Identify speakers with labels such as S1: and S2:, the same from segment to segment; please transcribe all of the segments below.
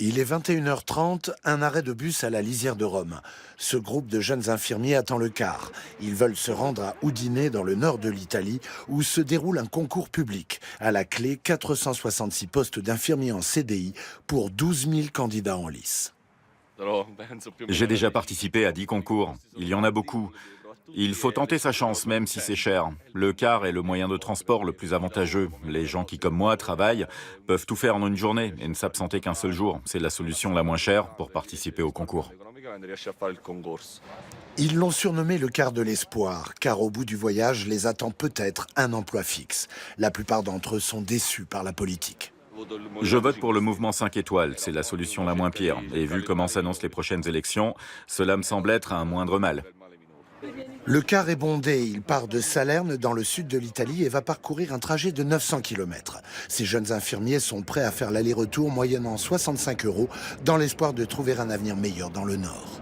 S1: Il est 21h30, un arrêt de bus à la lisière de Rome. Ce groupe de jeunes infirmiers attend le car. Ils veulent se rendre à Udine, dans le nord de l'Italie, où se déroule un concours public. À la clé, 466 postes d'infirmiers en CDI pour 12 000 candidats en lice.
S2: J'ai déjà participé à 10 concours. Il y en a beaucoup. Il faut tenter sa chance, même si c'est cher. Le car est le moyen de transport le plus avantageux. Les gens qui, comme moi, travaillent, peuvent tout faire en une journée et ne s'absenter qu'un seul jour. C'est la solution la moins chère pour participer au concours.
S1: Ils l'ont surnommé le car de l'espoir, car au bout du voyage les attend peut-être un emploi fixe. La plupart d'entre eux sont déçus par la politique.
S2: Je vote pour le mouvement 5 étoiles, c'est la solution la moins pire. Et vu comment s'annoncent les prochaines élections, cela me semble être un moindre mal.
S1: Le car est bondé, il part de Salerne dans le sud de l'Italie et va parcourir un trajet de 900 km. Ces jeunes infirmiers sont prêts à faire l'aller-retour moyennant 65 € dans l'espoir de trouver un avenir meilleur dans le nord.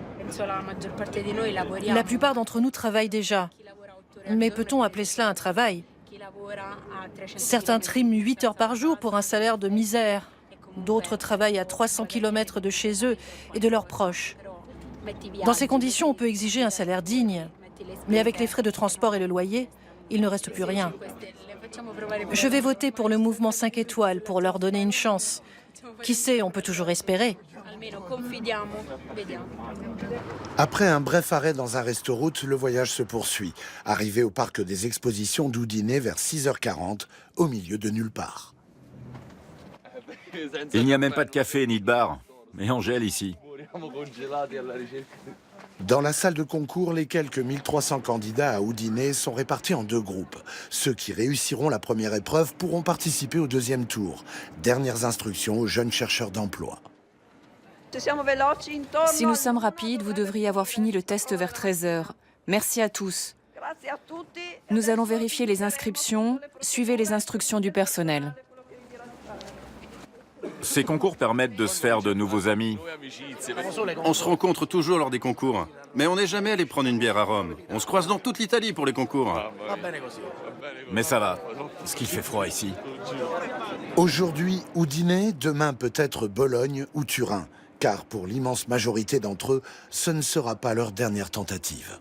S3: La plupart d'entre nous travaillent déjà. Mais peut-on appeler cela un travail? Certains triment 8 heures par jour pour un salaire de misère. D'autres travaillent à 300 km de chez eux et de leurs proches. Dans ces conditions, on peut exiger un salaire digne. Mais avec les frais de transport et le loyer, il ne reste plus rien. Je vais voter pour le mouvement 5 étoiles pour leur donner une chance. Qui sait, on peut toujours espérer.
S1: Après un bref arrêt dans un resto-route, le voyage se poursuit. Arrivé au parc des expositions d'Udine vers 6h40, au milieu de nulle part.
S2: Il n'y a même pas de café ni de bar. Et on gèle ici.
S1: Dans la salle de concours, les quelques 1300 candidats à Udine sont répartis en deux groupes. Ceux qui réussiront la première épreuve pourront participer au deuxième tour. Dernières instructions aux jeunes chercheurs d'emploi.
S4: Si nous sommes rapides, vous devriez avoir fini le test vers 13 h. Merci à tous. Nous allons vérifier les inscriptions. Suivez les instructions du personnel.
S2: Ces concours permettent de se faire de nouveaux amis.
S5: On se rencontre toujours lors des concours. Mais on n'est jamais allé prendre une bière à Rome. On se croise dans toute l'Italie pour les concours.
S2: Mais ça va, parce qu'il fait froid ici.
S1: Aujourd'hui, Udine, demain peut-être Bologne ou Turin. Car pour l'immense majorité d'entre eux, ce ne sera pas leur dernière tentative.